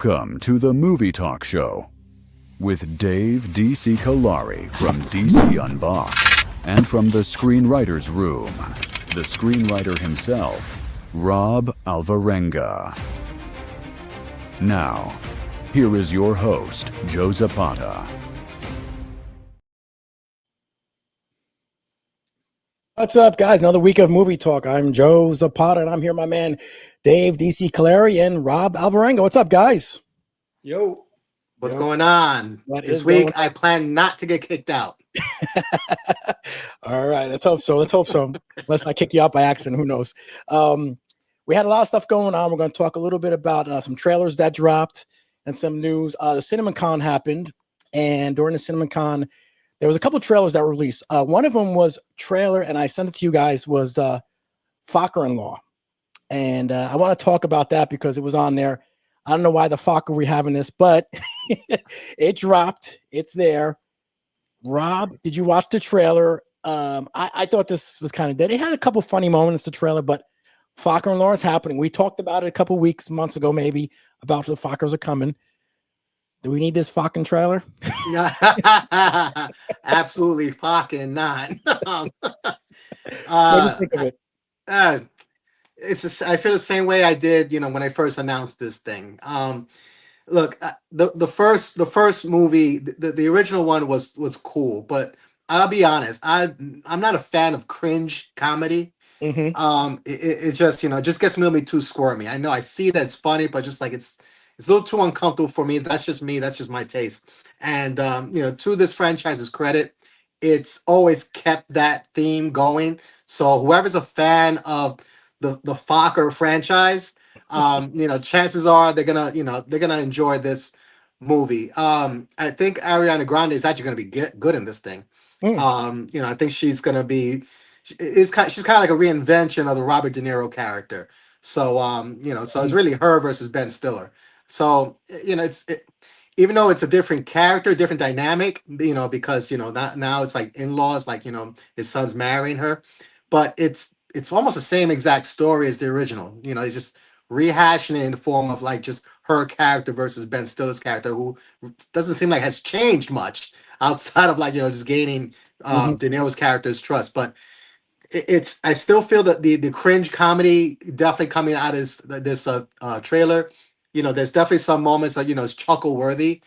Welcome to the Movie Talk Show with Dave DC Callari from DC Unboxed and from the Screenwriter's Room, the screenwriter himself, Rob Alvarenga. Now, here is your host, Joe Zapata. What's up, guys? Another week of Movie Talk. I'm Joe Zapata, and I'm here with my man, Dave DC Callari and Rob Alvarenga. What's up, guys? Yo. What's going on? This week, I plan not to get kicked out. All right. Let's hope so. Unless I kick you out by accident. Who knows? We had a lot of stuff going on. We're going to talk a little bit about some trailers that dropped and some news. The CinemaCon happened, and during the CinemaCon, there was a couple trailers that were released. One of them was trailer, and I sent it to you guys, was Focker-in-Law. And I want to talk about that because it was on there. I don't know why the fuck are we having this, but it dropped. It's there. Rob, did you watch the trailer? I thought this was kind of dead. It had a couple funny moments, the trailer, but Focker-in-Law is happening. We talked about it a couple months ago, maybe, about the Fockers are coming. Do we need this fucking trailer? Absolutely fucking not. What do you think of it? I feel the same way I did, when I first announced this thing. Look, the first movie, the original one was cool, but I'll be honest, I'm not a fan of cringe comedy. Mm-hmm. It's just it just gets me a little bit too squirmy. I know I see that it's funny, but just like it's a little too uncomfortable for me. That's just me. That's just my taste. And to this franchise's credit, it's always kept that theme going. So whoever's a fan of the Fokker franchise, chances are they're gonna enjoy this movie. I think Ariana Grande is actually gonna be good in this thing. I think she's gonna be. She's kind of like a reinvention of the Robert De Niro character. So so it's really her versus Ben Stiller. So even though it's a different character, different dynamic, because now it's like in-laws, like his son's marrying her, but it's almost the same exact story as the original. It's just rehashing it in the form of like just her character versus Ben Stiller's character, who doesn't seem like has changed much outside of like just gaining De Niro's character's trust. But I still feel that the cringe comedy definitely coming out of this trailer. There's definitely some moments that it's chuckle worthy.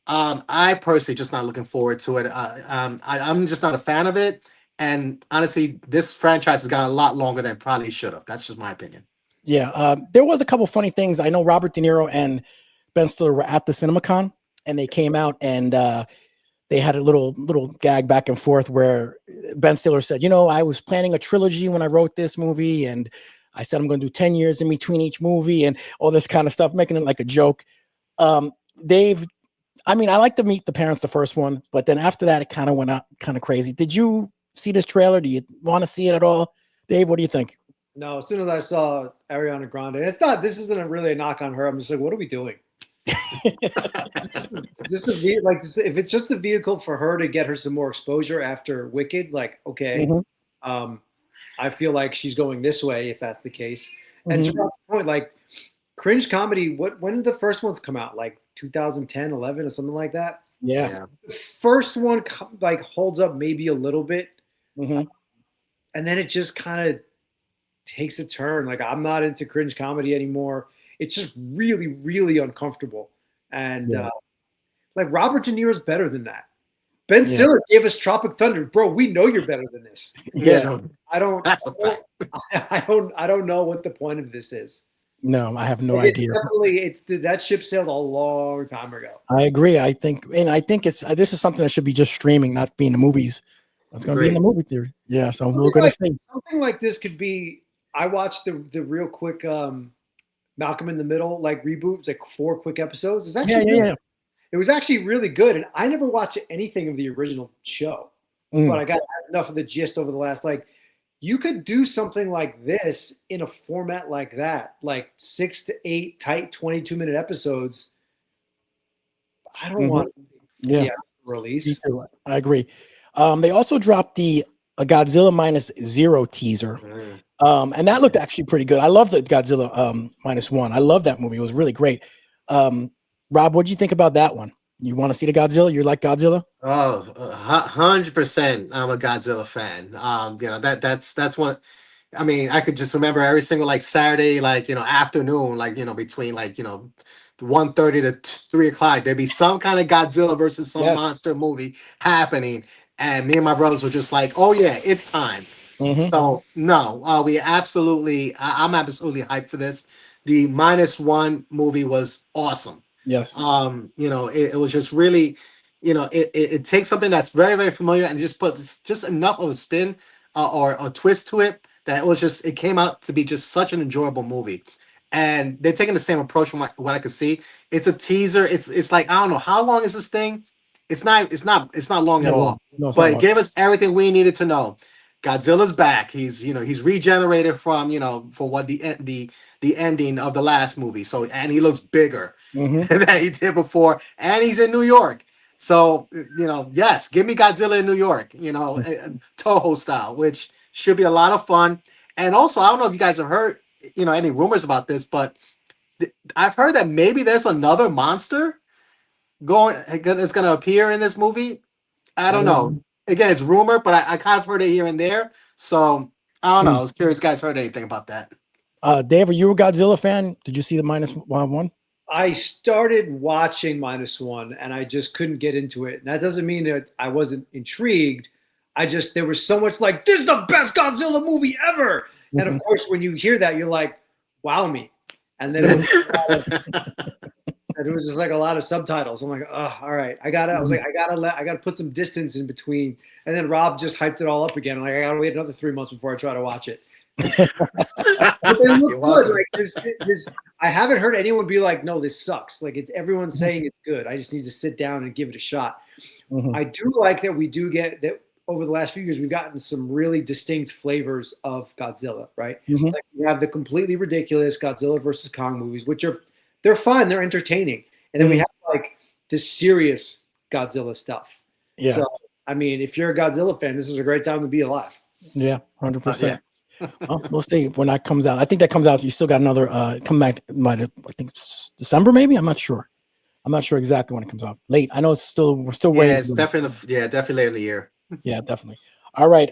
I personally just not looking forward to it. I'm just not a fan of it. And honestly, this franchise has gone a lot longer than it probably should have. That's just my opinion. Yeah, there was a couple funny things. I know Robert De Niro and Ben Stiller were at the CinemaCon, and they came out and they had a little gag back and forth where Ben Stiller said, I was planning a trilogy when I wrote this movie, and I said I'm going to do 10 years in between each movie and all this kind of stuff, making it like a joke. Dave, I like to meet the parents, the first one, but then after that, it kind of went out kind of crazy. Did you see this trailer? Do you want to see it at all? Dave, what do you think? No, as soon as I saw Ariana Grande, this isn't really a knock on her. I'm just like, what are we doing? If it's just a vehicle for her to get her some more exposure after Wicked, like, okay. I feel like she's going this way if that's the case. And to Rob's point, like cringe comedy, when did the first ones come out? Like 2010, 11 or something like that? Yeah. The first one like holds up maybe a little bit. And then it just kind of takes a turn. Like I'm not into cringe comedy anymore. It's just really, really uncomfortable. And like Robert De Niro's better than that. Ben Stiller gave us Tropic Thunder, bro. We know you're better than this. I don't know what the point of this is. No, I have no idea. That ship sailed a long time ago. I agree. I think this is something that should be just streaming, not be in the movies. It's going to be in the movie theater. Yeah, so we're going to see. Something like this could be. I watched the real quick Malcolm in the Middle like reboot, like 4 quick episodes. It's actually It was actually really good, and I never watched anything of the original show, but I got enough of the gist over the last. Like, you could do something like this in a format like that, like 6 to 8 tight 22-minute episodes. I don't want release. I agree. They also dropped the Godzilla -0 teaser, and that looked actually pretty good. I love the Godzilla -1. I love that movie. It was really great. Rob, what do you think about that one? You want to see the Godzilla? You like Godzilla? Oh, 100%. I'm a Godzilla fan. That's one. I mean, I could just remember every single like Saturday, like afternoon, like between like 1:30 to 3 o'clock, there'd be some kind of Godzilla versus some Yes. monster movie happening, and me and my brothers were just like, "Oh yeah, it's time." Mm-hmm. So no, I'm absolutely hyped for this. The -1 movie was awesome. Yes. It was just really, it takes something that's very, very familiar and just puts just enough of a spin or a twist to it that it came out to be just such an enjoyable movie. And they're taking the same approach from what I could see. It's a teaser. It's like, I don't know, how long is this thing? It's not long at Not all. long. No, it's not But it long. gave us everything we needed to know. Godzilla's back. He's regenerated from, for what the ending of the last movie. So, and he looks bigger Mm-hmm. than he did before, and he's in New York. So, yes, give me Godzilla in New York, Toho style, which should be a lot of fun. And also, I don't know if you guys have heard, any rumors about this, but I've heard that maybe there's another monster that's going to appear in this movie. I don't know. Again, it's rumor, but I kind of heard it here and there. So I don't know. I was curious, if you guys heard anything about that? Dave, are you a Godzilla fan? Did you see the -1? I started watching -1 and I just couldn't get into it. And that doesn't mean that I wasn't intrigued. There was so much like, this is the best Godzilla movie ever. Mm-hmm. And of course, when you hear that, you're like, wow me. And then it was just like a lot of subtitles. I'm like, oh, all right. I gotta put some distance in between. And then Rob just hyped it all up again. I'm like, I gotta wait another 3 months before I try to watch it. But they look good. Like I haven't heard anyone be like, no, this sucks. Like everyone's saying it's good. I just need to sit down and give it a shot. Mm-hmm. I do like that we do get that over the last few years, we've gotten some really distinct flavors of Godzilla, right? Mm-hmm. Like we have the completely ridiculous Godzilla versus Kong movies, which they're fun, they're entertaining. And then we have like this serious Godzilla stuff. Yeah. So, I mean, if you're a Godzilla fan, this is a great time to be alive. Yeah, 100%. Well, we'll see when that comes out. I think that comes out. You still got another come back. I think December, maybe. I'm not sure. I'm not sure exactly when it comes out. Late. I know we're still waiting. Yeah, it's definitely late in the year. Yeah, definitely. All right.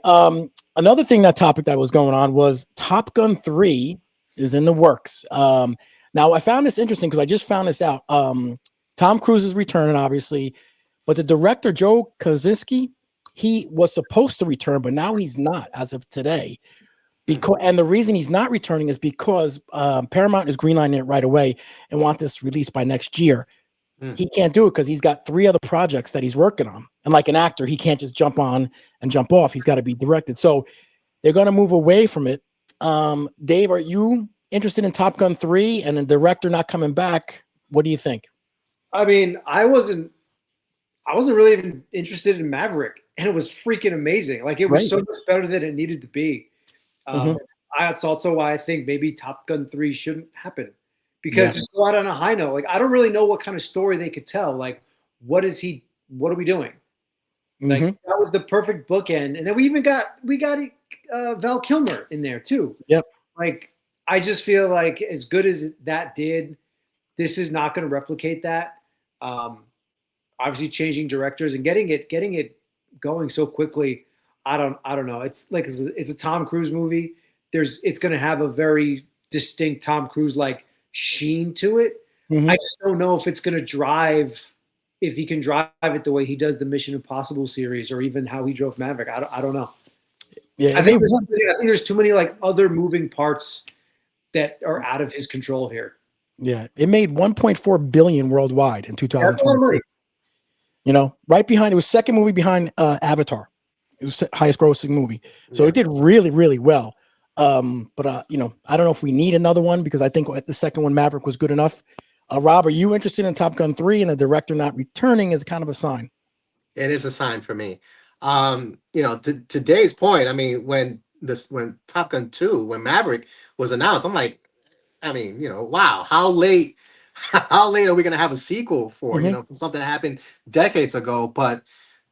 Another thing, that topic that was going on was Top Gun 3 is in the works. Now I found this interesting because I just found this out. Tom Cruise is returning, obviously, but the director Joe Kosinski, he was supposed to return, but now he's not as of today. And the reason he's not returning is because Paramount is greenlighting it right away and want this released by next year. He can't do it because he's got 3 other projects that he's working on. And like an actor, he can't just jump on and jump off. He's got to be directed. So they're going to move away from it. Dave, are you interested in Top Gun 3 and the director not coming back? What do you think? I mean, I wasn't really even interested in Maverick, and it was freaking amazing. Like it was so much better than it needed to be. That's also why I think maybe Top Gun 3 shouldn't happen, because just go out on a high note. Like, I don't really know what kind of story they could tell. Like, what are we doing? Like, that was the perfect bookend. And then we got Val Kilmer in there too. Yep. Like, I just feel like as good as that did, this is not going to replicate that. Obviously changing directors and getting it going so quickly. I don't know. It's like it's a Tom Cruise movie. It's going to have a very distinct Tom Cruise like sheen to it. I just don't know if it's going to if he can drive it the way he does the Mission Impossible series, or even how he drove Maverick. I don't know. Yeah, I think there's too many like other moving parts that are out of his control here. Yeah, it made 1.4 billion worldwide in 2020. That's a lot of money. Right behind, it was second movie behind Avatar. It was the highest grossing movie. So it did really, really well. But I don't know if we need another one, because I think the second one, Maverick, was good enough. Rob, are you interested in Top Gun 3, and the director not returning is kind of a sign? It is a sign for me. To today's point, I mean, when Top Gun 2, when Maverick was announced, I'm like, I mean, wow, how late are we going to have a sequel for, for something that happened decades ago? But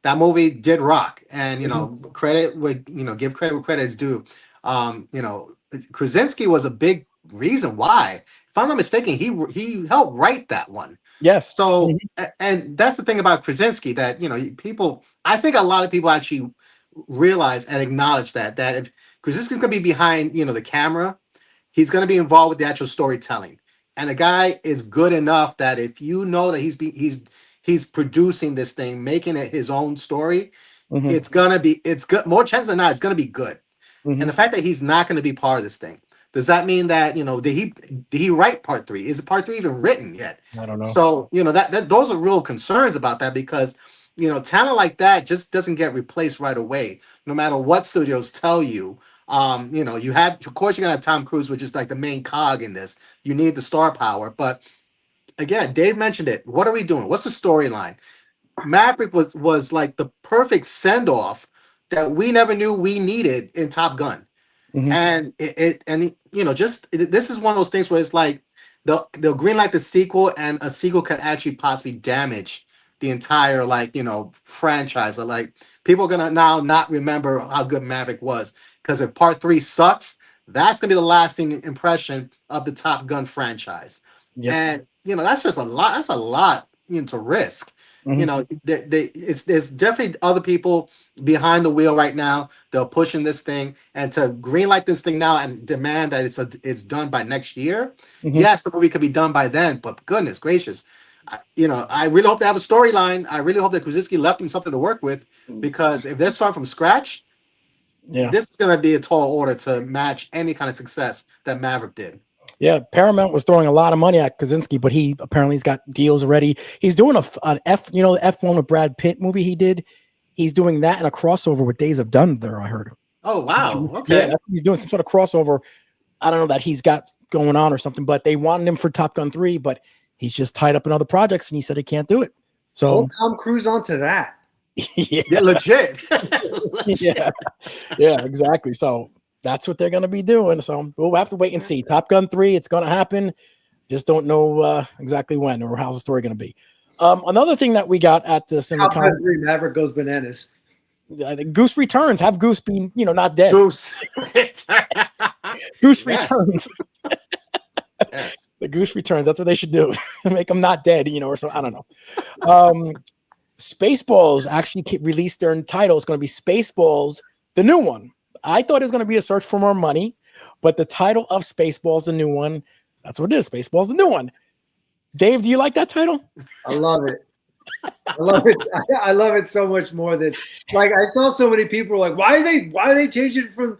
that movie did rock, and credit would give credit where credit is due. Krasinski was a big reason why. If I'm not mistaken, he helped write that one. Yes. So, and that's the thing about Krasinski that people. I think a lot of people actually realize and acknowledge that if Krasinski's gonna be behind the camera, he's gonna be involved with the actual storytelling, and the guy is good enough that if you know that he's producing this thing, making it his own story, Mhm. it's good. More chance than not, it's gonna be good. Mhm. And the fact that he's not going to be part of this thing, does that mean that did he write part 3? Is part 3 even written yet? I don't know. So that those are real concerns about that, because talent like that just doesn't get replaced right away, no matter what studios tell you. You have, of course, you're gonna have Tom Cruise, which is like the main cog in this. You need the star power, but again, Dave mentioned it. What are we doing? What's the storyline? Maverick was like the perfect send off that we never knew we needed in Top Gun. Mhm. And this is one of those things where it's like they'll greenlight the sequel, and a sequel could actually possibly damage the entire franchise. Or, like, people are gonna now not remember how good Maverick was, because if part 3 sucks, that's gonna be the lasting impression of the Top Gun franchise. Yep. And that's just a lot. That's a lot to risk. Mhm. There's definitely other people behind the wheel right now. They're pushing this thing, and to greenlight this thing now and demand that it's done by next year. Mhm. Yes, the movie could be done by then, but goodness gracious, I really hope they have a storyline. I really hope that Krasinski left him something to work with, because if they're starting from scratch, Yeah. this is going to be a tall order to match any kind of success that Maverick did. Yeah, Paramount was throwing a lot of money at Krasinski, but he apparently he's got deals already. He's doing an the F1 with Brad Pitt movie he did. He's doing that in a crossover with Days of Thunder, I heard. Oh wow, Yeah, okay. he's doing some sort of crossover. I don't know that he's got going on or something, but they wanted him for Top Gun 3, but he's just tied up in other projects and he said he can't do it. So hold Tom Cruise onto that. yeah, legit. yeah, exactly. So that's what they're going to be doing. So we'll have to wait and see. Top Gun 3, it's going to happen. Just don't know exactly when or how's the story going to be. Another thing that we got at the CinemaCon, Maverick goes bananas. Goose Returns. Have Goose be, not dead. Goose. Goose Yes. Returns. Yes. The Goose Returns. That's what they should do. Make them not dead, or so. I don't know. Spaceballs actually released their title. It's going to be Spaceballs, the new one. I thought it was going to be A Search for More Money, but the title of Spaceballs, the new one, that's what it is. Spaceballs, the new one. Dave, do you like that title? I love it. I love it. I love it so much more than, like, I saw so many people were like, why are they changing from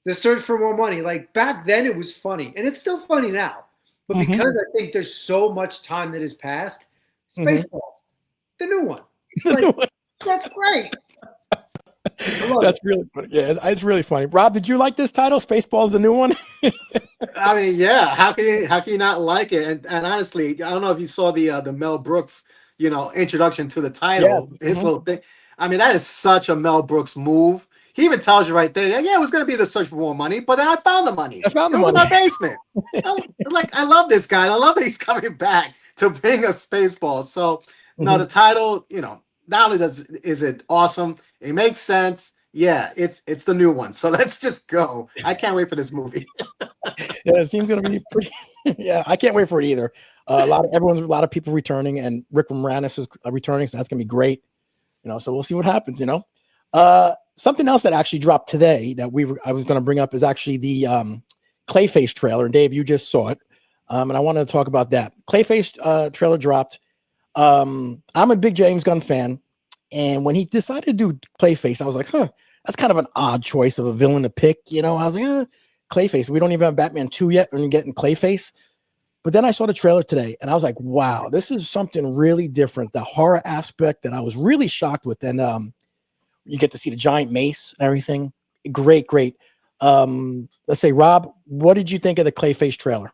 The Search for More Money? Like, back then it was funny, and it's still funny now. But because I think there's so much time that has passed, Spaceballs, the new one. Like, that's great. That's really funny. Yeah, it's really funny. Rob, did you like this title? Spaceballs, the new one? I mean, yeah. How can you not like it? And honestly, I don't know if you saw the Mel Brooks, introduction to the title. Yeah. His little thing. I mean, that is such a Mel Brooks move. He even tells you right there, yeah, it was going to be The Search for More Money, but then I found the money. It was in my basement. I love this guy. I love that he's coming back to bring us Spaceballs. So, no, the title, not only is it awesome, it makes sense. Yeah, it's the new one. So let's just go. I can't wait for this movie. Yeah, it seems going to be pretty. Yeah, I can't wait for it either. A lot of people returning, and Rick Moranis is returning, so that's going to be great. So we'll see what happens. Something else that actually dropped today that I was going to bring up is actually the Clayface trailer. And Dave, you just saw it, and I wanted to talk about that. Clayface trailer dropped. I'm a big James Gunn fan, and when he decided to do Clayface, I was like, that's kind of an odd choice of a villain to pick. I was like, Clayface. We don't even have Batman 2 yet, and you're getting Clayface. But then I saw the trailer today, and I was like, wow, this is something really different. The horror aspect that I was really shocked with, and you get to see the giant mace and everything. Great. Let's say, Rob, what did you think of the Clayface trailer?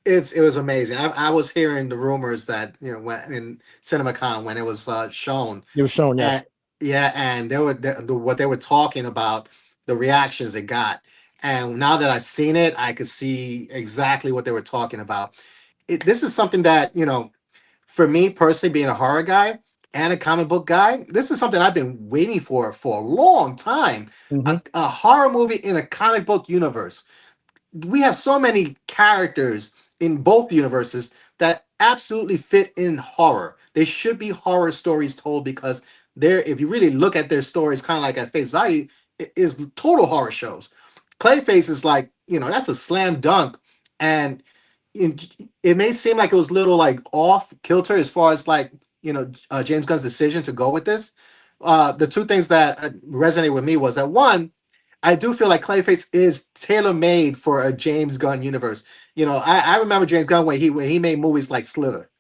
It was amazing. I was hearing the rumors that when in CinemaCon when it was shown. It was shown, yes. And what they were talking about, the reactions it got, and now that I've seen it, I could see exactly what they were talking about. This is something that for me personally, being a horror guy and a comic book guy, this is something I've been waiting for a long time. A horror movie in a comic book universe. we have so many characters in both universes that absolutely fit in horror. They should be horror stories told because they're, if you really look at their stories kind of like at face value, it is total horror shows. Clayface is like, that's a slam dunk. And it may seem like it was a little like off kilter as far as like, James Gunn's decision to go with this. The two things that resonated with me was that one, I do feel like Clayface is tailor made for a James Gunn universe. I remember James Gunn when he made movies like Slither.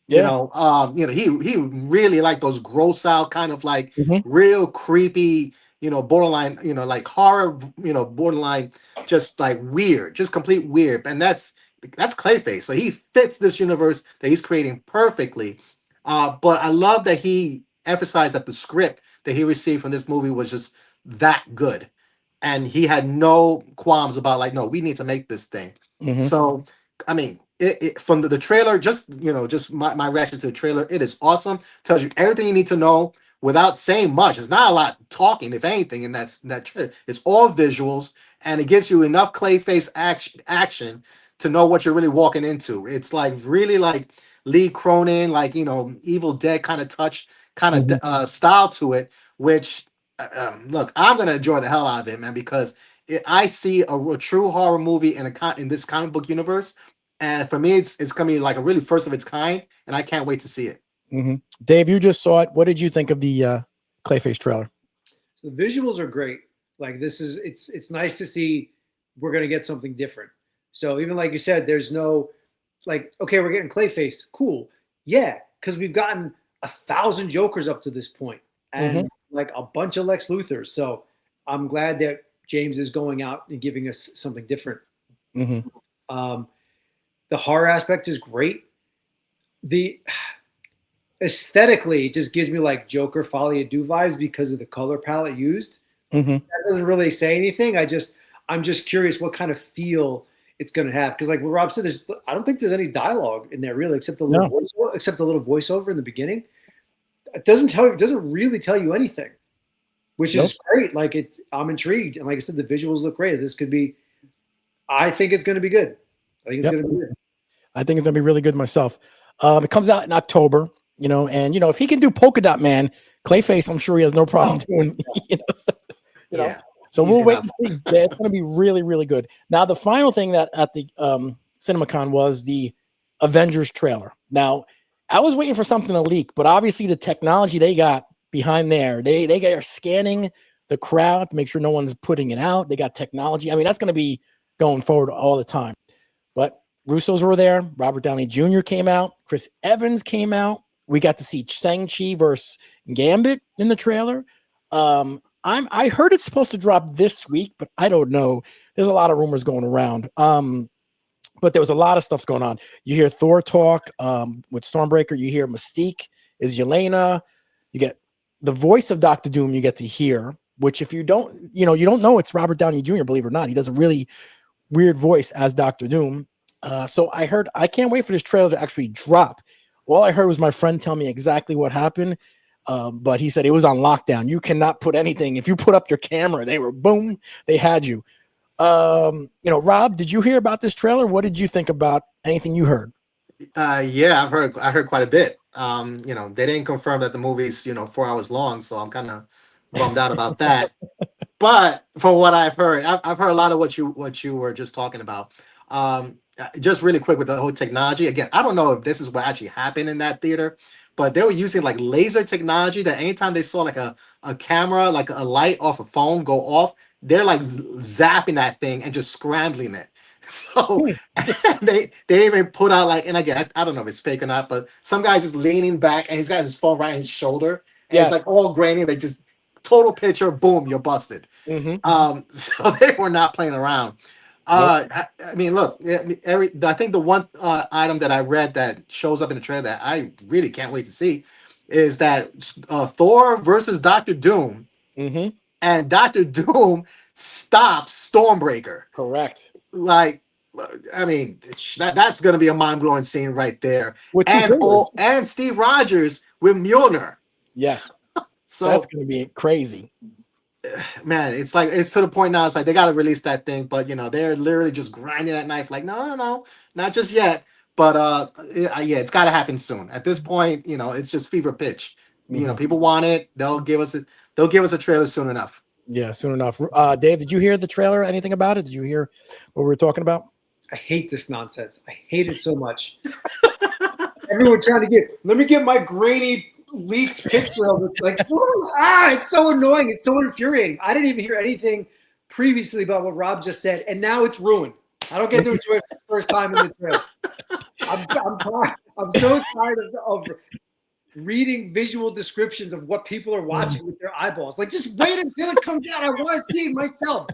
Yeah. He really liked those gross out kind of like Mhm. real creepy, borderline, like horror, borderline, just like weird, just complete weird. And that's Clayface. So he fits this universe that he's creating perfectly. But I love that he emphasized that the script that he received from this movie was just that good, and he had no qualms about like, no, we need to make this thing. Mhm. So, I mean, from the trailer, just my reaction to the trailer, it is awesome. Tells you everything you need to know without saying much. It's not a lot talking, if anything, in that trailer. It's all visuals, and it gives you enough Clayface action to know what you're really walking into. It's like really like Lee Cronin, like Evil Dead kind of touch, kind of style to it, which look, I'm gonna enjoy the hell out of it, man, because I see a true horror movie in this comic book universe, and for me, it's gonna be like a really first of its kind, and I can't wait to see it. Dave, you just saw it. What did you think of the Clayface trailer? So the visuals are great. Like it's nice to see we're gonna get something different. So even like you said, there's no like, okay, we're getting Clayface, cool, yeah, because we've gotten 1,000 Jokers up to this point, and like a bunch of Lex Luthors. So I'm glad that James is going out and giving us something different. The horror aspect is great. The aesthetically, it just gives me like Joker Folie à Deux vibes because of the color palette used. That doesn't really say anything. I'm just curious what kind of feel it's going to have, because like what Rob said, I don't think there's any dialogue in there really, except the little voiceover in the beginning. It doesn't really tell you anything, which is great. Like I'm intrigued, and like I said, the visuals look great. I think it's going to be good. I think it's going to be good. I think it's going to be really good myself. It comes out in October, and if he can do Polka Dot Man, Clayface, I'm sure he has no problem doing. Yeah. So we'll wait and see. Yeah, it's going to be really, really good. Now, the final thing that at the CinemaCon was the Avengers trailer. Now, I was waiting for something to leak, but obviously the technology they got behind there, they are scanning the crowd to make sure no one's putting it out. They got technology. I mean, that's going to be going forward all the time. But Russos were there. Robert Downey Jr. came out. Chris Evans came out. We got to see Shang-Chi versus Gambit in the trailer. I heard it's supposed to drop this week, but I don't know. There's a lot of rumors going around. But there was a lot of stuff going on. You hear Thor talk with Stormbreaker. You hear Mystique is Yelena. You get the voice of Doctor Doom. You get to hear, which if you don't, you don't know it's Robert Downey Jr. Believe it or not, he does a really weird voice as Doctor Doom. So I can't wait for this trailer to actually drop. All I heard was my friend tell me exactly what happened. But he said it was on lockdown. You cannot put anything. If you put up your camera, they had you. Rob, did you hear about this trailer? What did you think about anything you heard? Yeah, I heard quite a bit. They didn't confirm that the movie's 4 hours long, so I'm kind of bummed out about that. But from what I've heard a lot of what you were just talking about. Just really quick with the whole technology. Again, I don't know if this is what actually happened in that theater, but they were using like laser technology that anytime they saw like a camera, like a light off a phone go off, they're like zapping that thing and just scrambling it. So they even put out like, and again, I don't know if it's fake or not, but some guy just leaning back and he's got his phone right on his shoulder, and it's like all grainy. They just total picture, boom, you're busted. So they were not playing around. I mean, look, I think the one item that I read that shows up in the trailer that I really can't wait to see is that Thor versus Doctor Doom, and Doctor Doom stops Stormbreaker. Correct. Like, I mean, that's going to be a mind-blowing scene right there. And Steve Rogers with Mjolnir. Yes. So that's going to be crazy. man, it's like it's to the point now. It's like they got to release that thing, but they're literally just grinding that knife. Like, no, not just yet. But yeah, it's got to happen soon. At this point, it's just fever pitch. People want it. They'll give us it. They'll give us a trailer soon enough. Yeah, soon enough. Dave, did you hear the trailer? Anything about it? Did you hear what we were talking about? I hate this nonsense. I hate it so much. Everyone trying to let me get my grainy leaked picture of it. Like, it's so annoying. It's so infuriating. I didn't even hear anything previously about what Rob just said, and now it's ruined. I don't get to enjoy it for the first time in the trailer. I'm so tired of reading visual descriptions of what people are watching with their eyeballs. Like, just wait until it comes out. I want to see it myself.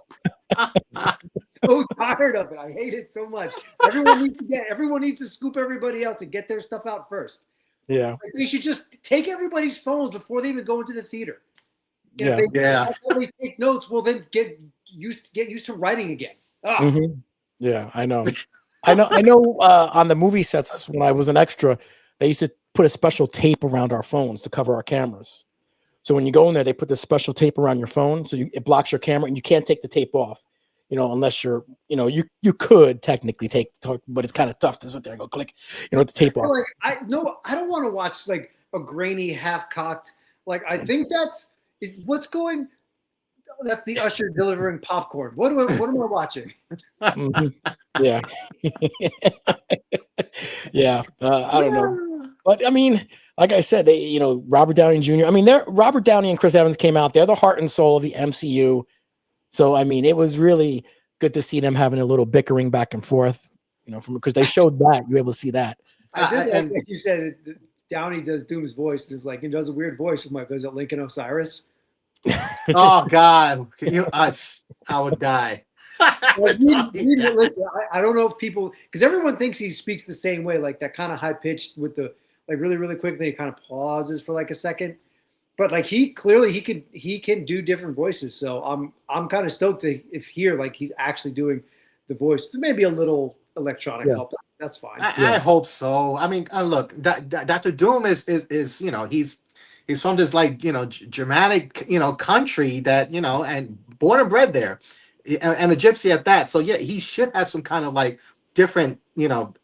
So tired of it. I hate it so much. Everyone needs to scoop everybody else and get their stuff out first. Yeah. Like, they should just take everybody's phones before they even go into the theater. If they take notes, well, then get used to writing again. Mm-hmm. Yeah, I know. I know. On the movie sets when I was an extra, they used to put a special tape around our phones to cover our cameras. So when you go in there, they put this special tape around your phone, so it blocks your camera, and you can't take the tape off. Unless you're, you could technically but it's kind of tough to sit there and go click, the tape off. Like, I don't want to watch like a grainy, half-cocked. Like, I think that's the usher delivering popcorn. What am I watching? Mm-hmm. Yeah. Yeah. I don't know. But I mean, like I said, they, Robert Downey Jr. I mean, Robert Downey and Chris Evans came out. They're the heart and soul of the MCU. So, I mean, it was really good to see them having a little bickering back and forth, because they showed that. You were able to see that. I did like you said, Downey does Doom's voice. It's like, he does a weird voice. I'm like, is it Lincoln Osiris? Oh, God. I would die. Listen, I don't know if people, because everyone thinks he speaks the same way, like that kind of high pitched with the, like, really, really quick. Then he kind of pauses for like a second. But like, he can do different voices, so I'm kind of stoked to hear like he's actually doing the voice. Maybe a little electronic help. That's fine. I hope so. I mean, look, Dr. Doom is he's from this like Germanic country that and born and bred there, and a gypsy at that. So yeah, he should have some kind of like different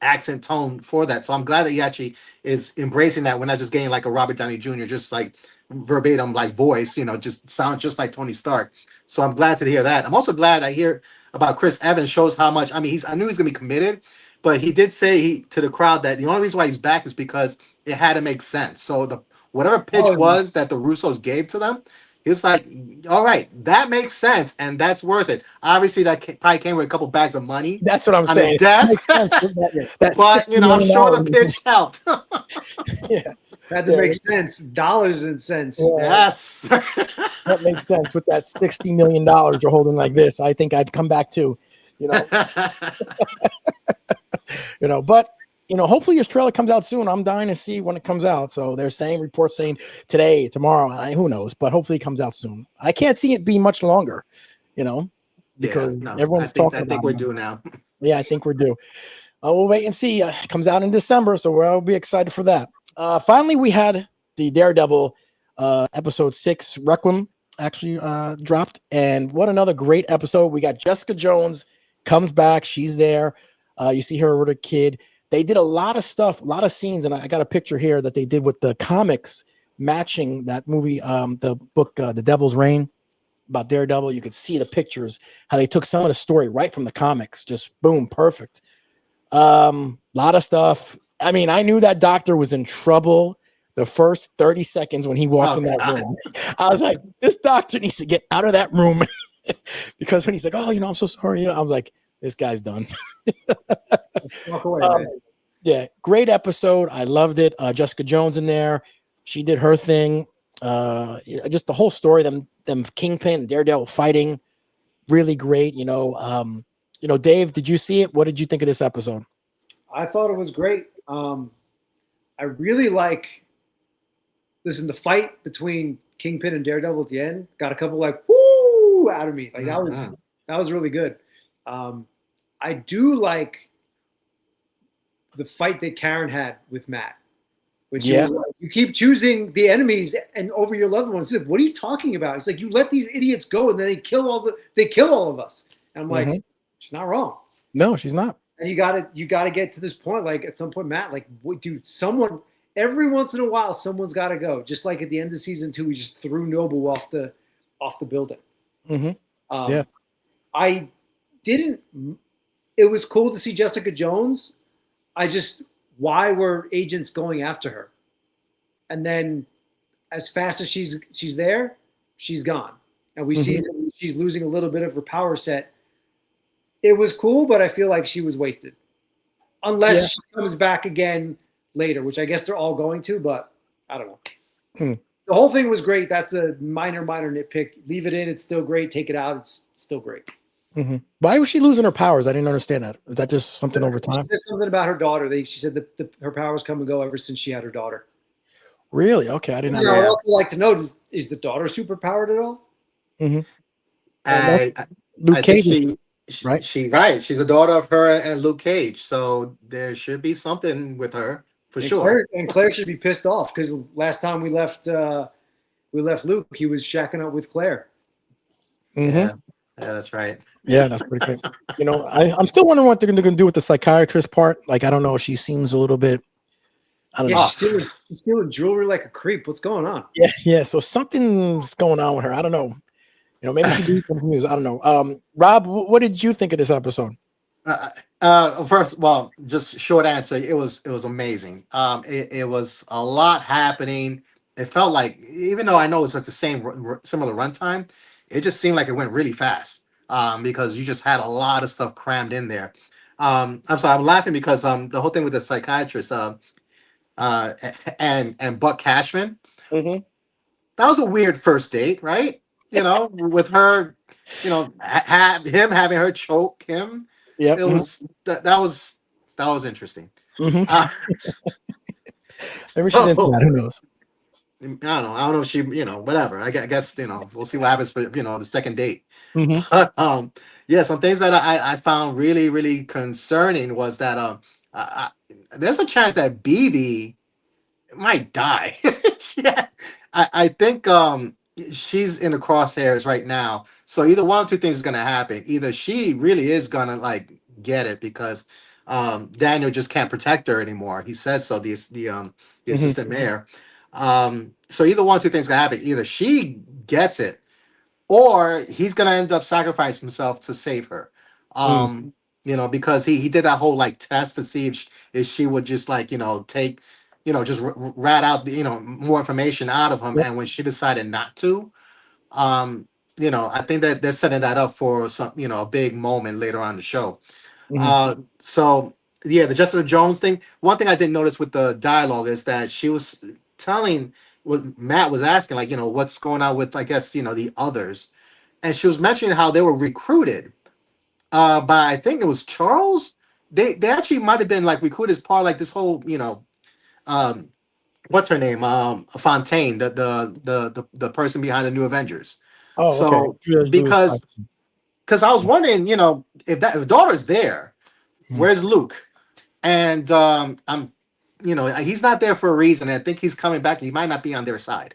accent tone for that. So I'm glad that he actually is embracing that. We're not just getting like a Robert Downey Jr. just like verbatim like voice, just sounds just like Tony Stark. So I'm glad to hear that. I'm also glad I hear about Chris Evans. Shows how much, I mean, I knew he's gonna be committed, but he did say to the crowd that the only reason why he's back is because it had to make sense. So whatever pitch was that the Russos gave to them, it's like, all right, that makes sense, and that's worth it. Obviously, that probably came with a couple bags of money. That's what I'm saying. Desk. But I'm sure the pitch helped. Yeah, had to make sense. Dollars and cents. Yeah. Yes, that makes sense. With that $60 million you're holding like this, I think I'd come back too. But hopefully his trailer comes out soon. I'm dying to see when it comes out. So they're reports saying today, tomorrow, who knows, but hopefully it comes out soon. I can't see it be much longer, because everyone's talking about it. I think we're due now. Yeah, I think we're due. We'll wait and see. It comes out in December, so we'll be excited for that. Finally, we had the Daredevil episode 6 Requiem actually dropped, and what another great episode. We got Jessica Jones comes back. She's there. You see her with a kid. They did a lot of stuff, a lot of scenes, and I got a picture here that they did with the comics matching that movie, the book, The Devil's Reign, about Daredevil. You could see the pictures, how they took some of the story right from the comics. Just boom, perfect. Lot of stuff. I mean, I knew that doctor was in trouble the first 30 seconds when he walked in that room. I was like, this doctor needs to get out of that room. Because when he's like, oh, I'm so sorry. I was like, this guy's done. Walk away, man. Yeah, great episode. I loved it. Jessica Jones in there. She did her thing. Just the whole story, them Kingpin and Daredevil fighting, really great. Dave, did you see it? What did you think of this episode? I thought it was great. I really the fight between Kingpin and Daredevil at the end got a couple like whoo out of me. Like that was really good. I do like the fight that Karen had with Matt. Which Yeah. you keep choosing the enemies and over your loved ones. He's like, what are you talking about? It's like, you let these idiots go and then they kill all of us. And I'm like, she's not wrong. No, she's not. And you gotta get to this point. Like at some point, Matt, like, dude, every once in a while, someone's got to go. Just like at the end of season 2, we just threw Noble off the building. Yeah. I didn't. It was cool to see Jessica Jones. Why were agents going after her? And then, as fast as she's there, she's gone, and we see that she's losing a little bit of her power set. It was cool, but I feel like she was wasted, unless she comes back again later, which I guess they're all going to. But I don't know. The whole thing was great. That's a minor nitpick. Leave it in; it's still great. Take it out; it's still great. Why was she losing her powers? I didn't understand that. Is that just something over time? She said something about her daughter. She said that her powers come and go ever since she had her daughter. Really? Okay, I didn't know. I'd also like to know: is the daughter superpowered at all? Luke Cage, right? She's a daughter of her and Luke Cage, so there should be something with her for sure. Claire should be pissed off because last time we left Luke, he was shacking up with Claire. Yeah, that's right. Yeah, that's pretty great. You know, I'm still wondering what they're going to do with the psychiatrist part. Like, I don't know. She seems a little bit. I don't know. She's stealing jewelry like a creep. What's going on? Yeah. So something's going on with her. I don't know. You know, maybe she's confused. I don't know. Rob, what did you think of this episode? First, well, just short answer. It was amazing. It was a lot happening. It felt like, even though I know it's at the similar runtime, it just seemed like it went really fast. Because you just had a lot of stuff crammed in there. I'm sorry, I'm laughing because the whole thing with the psychiatrist and Buck Cashman, that was a weird first date, right? You know, with her, you know, him having her choke him. Yeah, it was that was interesting. Maybe she's into that. Who knows? I don't know if she, you know, whatever. I guess, you know, we'll see what happens for, you know, the second date. But yeah, some things that I found really, really concerning was that there's a chance that BB might die. Yeah, I think she's in the crosshairs right now. So either one or two things is gonna happen. Either she really is gonna like get it because Daniel just can't protect her anymore. He says so. The assistant mayor. So either one or two things gonna happen. Either she gets it, or he's gonna end up sacrificing himself to save her. You know, because he did that whole like test to see if she would just like, you know, take, you know, just rat out the, you know, more information out of him. And when she decided not to, you know, I think that they're setting that up for some, you know, a big moment later on in the show. So yeah, the Jessica Jones thing. One thing I didn't notice with the dialogue is that she was telling what Matt was asking, like, you know, what's going on with, I guess, you know, the others, and she was mentioning how they were recruited by, I think it was Charles. They actually might have been like recruited as part of like this whole, you know, what's her name, Fontaine, the person behind the New Avengers. So okay. because I was wondering, you know, if daughter's there, where's Luke? And I'm, you know, he's not there for a reason. I think he's coming back. He might not be on their side.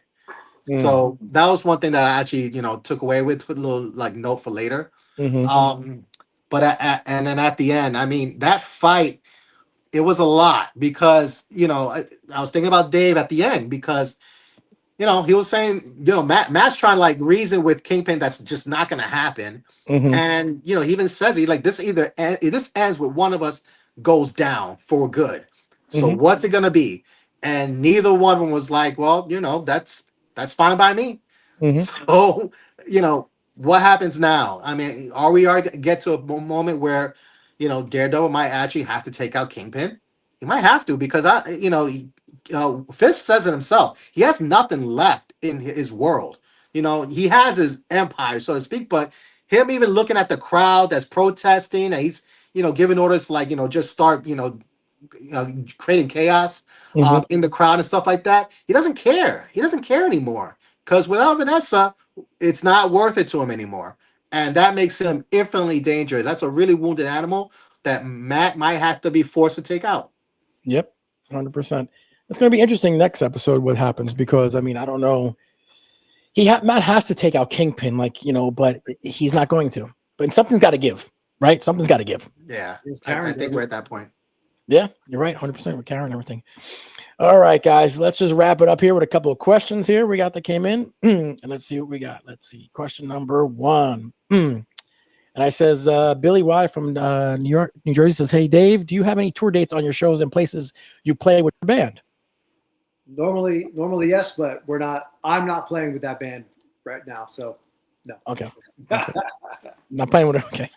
So that was one thing that I actually, you know, took away with a little like note for later. But and then at the end, I mean, that fight, it was a lot because, you know, I was thinking about Dave at the end because, you know, he was saying, you know, Matt's trying to like reason with Kingpin that's just not going to happen. And, you know, he even says this ends with one of us goes down for good. So what's it going to be? And neither one of them was like, well, you know, that's fine by me. So, you know, what happens now? I mean, are we get to a moment where, you know, Daredevil might actually have to take out Kingpin? He might have to because Fisk says it himself. He has nothing left in his world. You know, he has his empire, so to speak, but him even looking at the crowd that's protesting and he's, you know, giving orders like, you know, just start, you know, creating chaos in the crowd and stuff like that. He doesn't care. He doesn't care anymore because without Vanessa, it's not worth it to him anymore. And that makes him infinitely dangerous. That's a really wounded animal that Matt might have to be forced to take out. Yep, 100%. It's going to be interesting next episode what happens, because I mean, I don't know. Matt has to take out Kingpin, like, but he's not going to. But something's got to give, right? Something's got to give. Yeah, I think we're at that point. Yeah, you're right, 100% with Karen and everything. All right, guys, let's just wrap it up here with a couple of questions here we got that came in. And let's see what we got. Let's see. Question number 1. And I says, Billy Y from New York, New Jersey says, hey, Dave, do you have any tour dates on your shows and places you play with your band? Normally, yes, but I'm not playing with that band right now, so no. Okay. Not playing with it. Okay.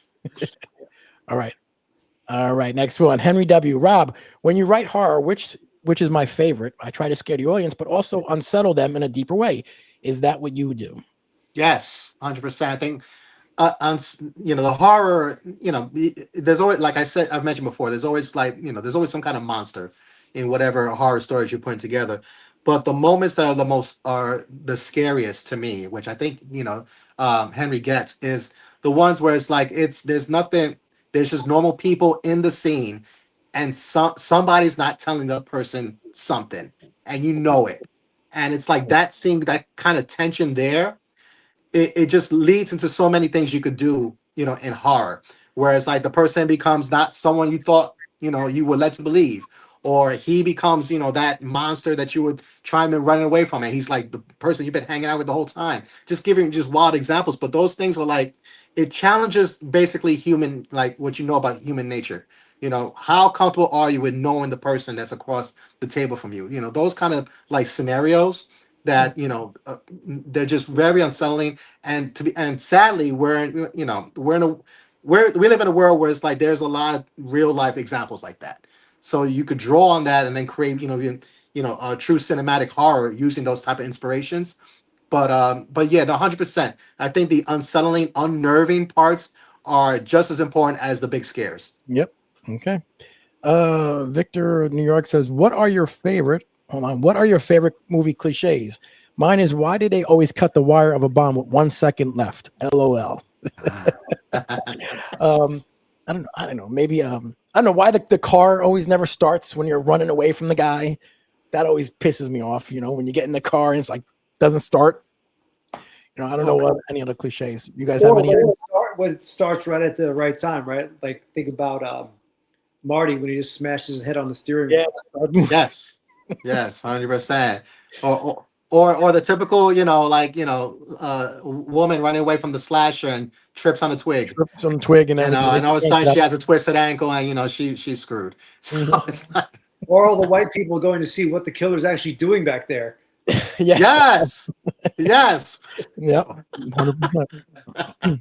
All right. Next one. Henry W. Rob, when you write horror, which is my favorite, I try to scare the audience, but also unsettle them in a deeper way. Is that what you do? Yes, 100%. I think, the horror, there's always, like I've mentioned before, there's always there's always some kind of monster in whatever horror stories you're putting together. But the moments that are the scariest to me, which I think, Henry gets, is the ones where it's like, there's nothing, there's just normal people in the scene, and somebody's not telling the person something, and it. And it's like that, seeing that kind of tension there, it just leads into so many things you could do, in horror. Whereas like the person becomes not someone you thought, you were led to believe, or he becomes, that monster that you were trying to run away from, and he's like the person you've been hanging out with the whole time. Just giving just wild examples, but those things are like, it challenges basically human, like what you know about human nature. How comfortable are you with knowing the person that's across the table from you? Those kind of like scenarios that they're just very unsettling, and sadly we live in a world where it's like there's a lot of real life examples like that, so you could draw on that and then create a true cinematic horror using those type of inspirations. But yeah, 100%, I think the unsettling, unnerving parts are just as important as the big scares. Yep. Okay. Victor New York says, what are your favorite movie cliches? Mine is, why did they always cut the wire of a bomb with 1 second left? LOL. I don't know. Maybe I don't know why the car always never starts when you're running away from the guy. That always pisses me off. When you get in the car and it's like doesn't start. I don't know what any other cliches. You guys have any? When it starts right at the right time, right? Like think about Marty when he just smashes his head on the steering wheel. Yeah. Yes. Yes, 100%. Or the typical, woman running away from the slasher and trips on a twig. And all of a sudden she has a twisted ankle, and she's screwed. So it's like, or all the white people going to see what the killer's actually doing back there. Yes. Yes. Yep. 100%.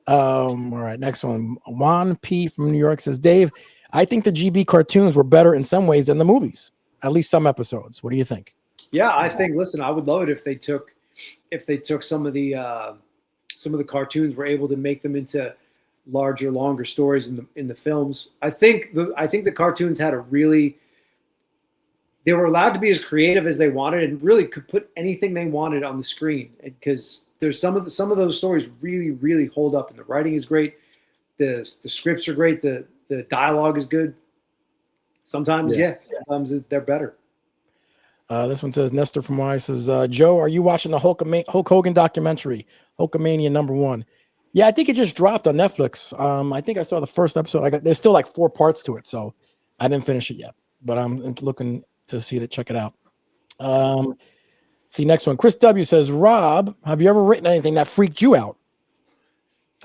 All right, next one. Juan P from New York says, Dave, I think the GB cartoons were better in some ways than the movies, at least some episodes. What do you think? Yeah, I think. Listen, I would love it if they took some of the cartoons, were able to make them into larger, longer stories in the films. I think the cartoons had they were allowed to be as creative as they wanted, and really could put anything they wanted on the screen. Because there's some of those stories really, really hold up, and the writing is great, the scripts are great, the dialogue is good. Sometimes, sometimes they're better. This one says, Nestor from Y says, Joe, are you watching the Hulk Hogan documentary, Hulkamania #1? Yeah, I think it just dropped on Netflix. I think I saw the first episode. There's still like 4 parts to it, so I didn't finish it yet, but I'm looking to see that. Check it out. See, next one. Chris W says, Rob, have you ever written anything that freaked you out?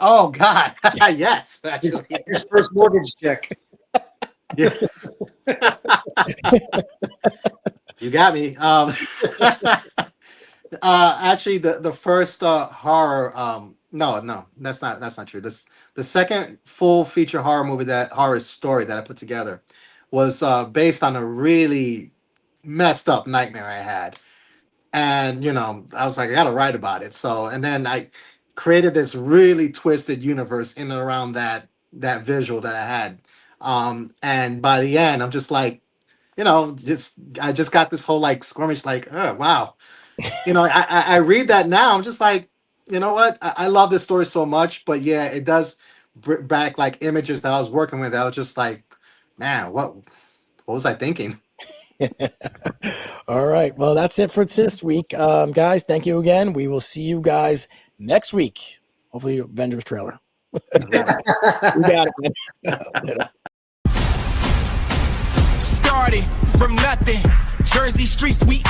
Oh God, yes, actually. His first mortgage check. Yeah. You got me. Actually, the first horror. No, that's not true. The second full feature horror story that I put together was based on a really messed up nightmare I had, and I was like, I gotta write about it. So, and then I created this really twisted universe in and around that visual that I had. And by the end, I'm just like, I just got this whole like skirmish, like, oh wow. I read that now, I'm just like, you know what? I love this story so much, but yeah, it does bring back like images that I was working with. I was just like, man, what was I thinking? All right. Well, that's it for this week. Guys, thank you again. We will see you guys next week. Hopefully, Avengers trailer. We got it, man. Started from nothing. Jersey streets, we